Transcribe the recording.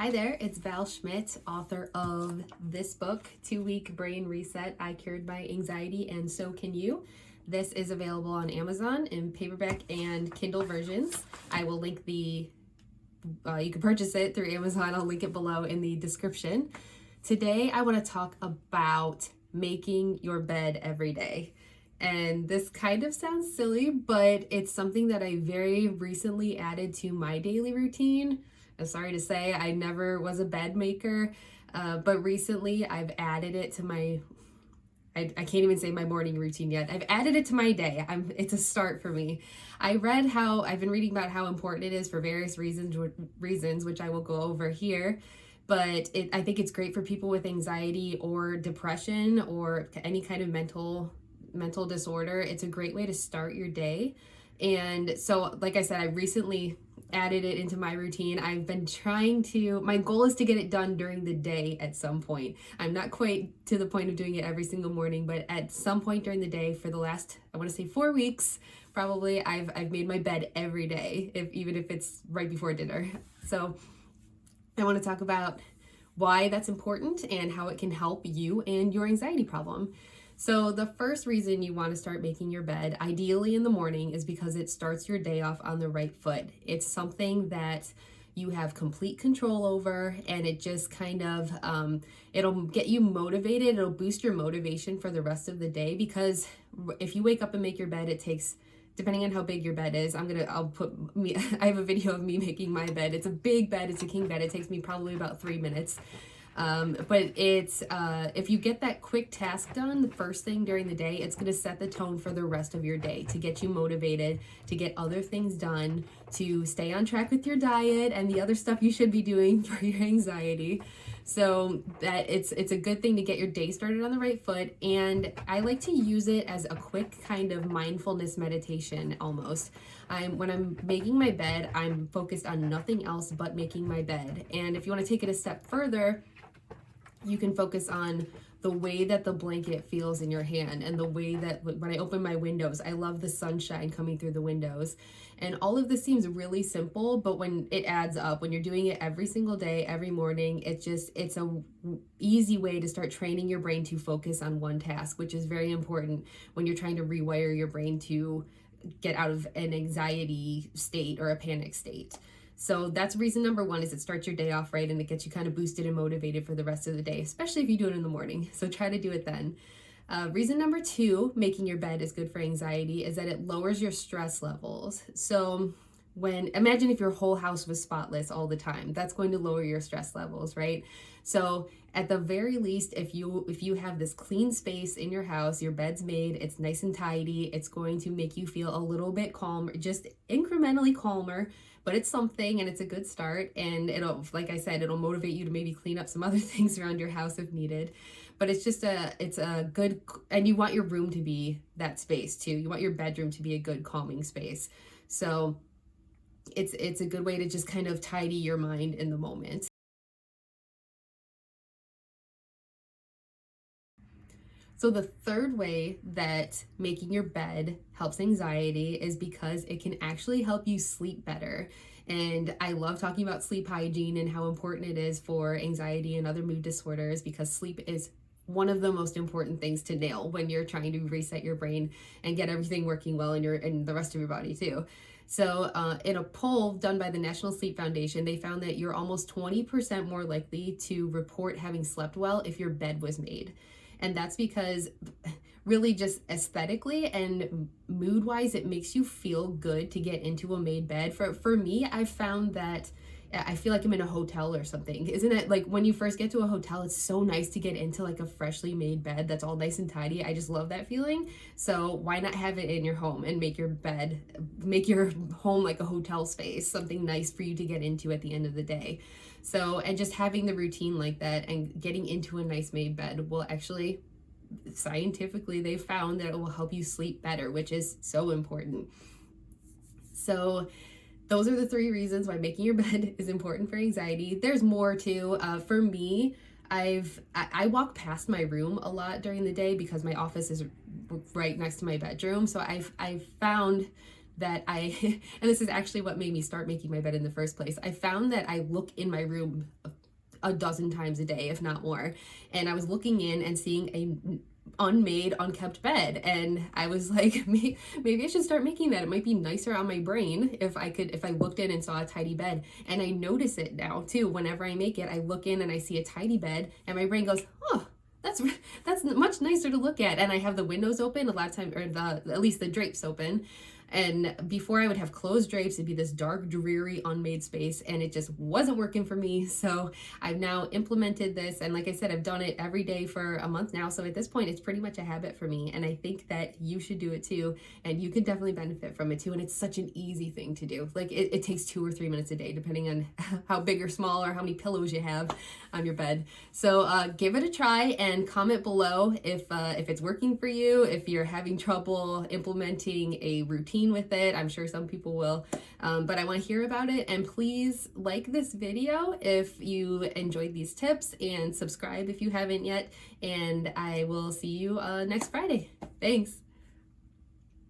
Hi there, it's Val Schmidt, author of this book, 2-Week Brain Reset, I Cured My Anxiety and So Can You. This is available on Amazon in paperback and Kindle versions. I will link you can purchase it through Amazon. I'll link it below in the description. Today, I want to talk about making your bed every day. And this kind of sounds silly, but it's something that I very recently added to my daily routine. I'm sorry to say, I never was a bed maker, but recently I've added it to I can't even say my morning routine yet. I've added it to my day. It's a start for me. I've been reading about how important it is for various reasons, which I will go over here. But I think it's great for people with anxiety or depression or any kind of mental disorder. It's a great way to start your day. And so, like I said, I recently added it into my routine. I've been my goal is to get it done during the day at some point. I'm not quite to the point of doing it every single morning, but at some point during the day for the last, I want to say 4 weeks, probably, I've made my bed every day, even if it's right before dinner. So I want to talk about why that's important and how it can help you and your anxiety problem. So the first reason you want to start making your bed, ideally in the morning, is because it starts your day off on the right foot. It's something that you have complete control over, and it just kind of, it'll get you motivated. It'll boost your motivation for the rest of the day, because if you wake up and make your bed, it takes, depending on how big your bed is, I have a video of me making my bed. It's a big bed, it's a king bed. It takes me probably about 3 minutes. But if you get that quick task done the first thing during the day, it's going to set the tone for the rest of your day, to get you motivated, to get other things done, to stay on track with your diet and the other stuff you should be doing for your anxiety. So that it's a good thing to get your day started on the right foot. And I like to use it as a quick kind of mindfulness meditation almost. When I'm making my bed, I'm focused on nothing else but making my bed. And if you want to take it a step further, you can focus on the way that the blanket feels in your hand, and the way that when I open my windows, I love the sunshine coming through the windows. And all of this seems really simple, but when it adds up, when you're doing it every single day, every morning, it's a easy way to start training your brain to focus on one task, which is very important when you're trying to rewire your brain to get out of an anxiety state or a panic state. So that's reason number one, is it starts your day off right, and it gets you kind of boosted and motivated for the rest of the day, especially if you do it in the morning. So try to do it then. Reason number two, making your bed is good for anxiety, is that it lowers your stress levels. So imagine if your whole house was spotless all the time, that's going to lower your stress levels, right? So at the very least, if you have this clean space in your house, your bed's made, it's nice and tidy, it's going to make you feel a little bit calmer, just incrementally calmer, but it's something, and it's a good start. And like I said, it'll motivate you to maybe clean up some other things around your house if needed. But it's a good, and you want your room to be that space too. You want your bedroom to be a good calming space. So it's a good way to just kind of tidy your mind in the moment. So the third way that making your bed helps anxiety is because it can actually help you sleep better. And I love talking about sleep hygiene and how important it is for anxiety and other mood disorders, because sleep is one of the most important things to nail when you're trying to reset your brain and get everything working well in the rest of your body too. So in a poll done by the National Sleep Foundation, they found that you're almost 20% more likely to report having slept well if your bed was made. And that's because really just aesthetically and mood wise, it makes you feel good to get into a made bed. For me, I found that I feel like I'm in a hotel or something. Isn't it like when you first get to a hotel, it's so nice to get into like a freshly made bed that's all nice and tidy. I just love that feeling. So why not have it in your home and make your home like a hotel space, something nice for you to get into at the end of the day. So, and just having the routine like that and getting into a nice made bed will actually, scientifically, they found that it will help you sleep better, which is so important. So those are the 3 reasons why making your bed is important for anxiety. There's more too. For me, I walk past my room a lot during the day because my office is right next to my bedroom. So I've found that and this is actually what made me start making my bed in the first place. I found that I look in my room a dozen times a day, if not more. And I was looking in and seeing a unmade, unkept bed, and I was like, maybe I should start making that. It might be nicer on my brain if I looked in and saw a tidy bed. And I notice it now too. Whenever I make it, I look in and I see a tidy bed, and my brain goes, oh, that's much nicer to look at. And I have the windows open a lot of time, or at least the drapes open. And before I would have closed drapes, it'd be this dark, dreary, unmade space, and it just wasn't working for me. So I've now implemented this, and like I said, I've done it every day for a month now. So at this point, it's pretty much a habit for me, and I think that you should do it too, and you can definitely benefit from it too. And it's such an easy thing to do. Like it takes 2 or 3 minutes a day, depending on how big or small or how many pillows you have on your bed. So give it a try and comment below if it's working for you, if you're having trouble implementing a routine with it. I'm sure some people will, but I want to hear about it. And please like this video if you enjoyed these tips, and subscribe if you haven't yet. And I will see you next Friday. Thanks.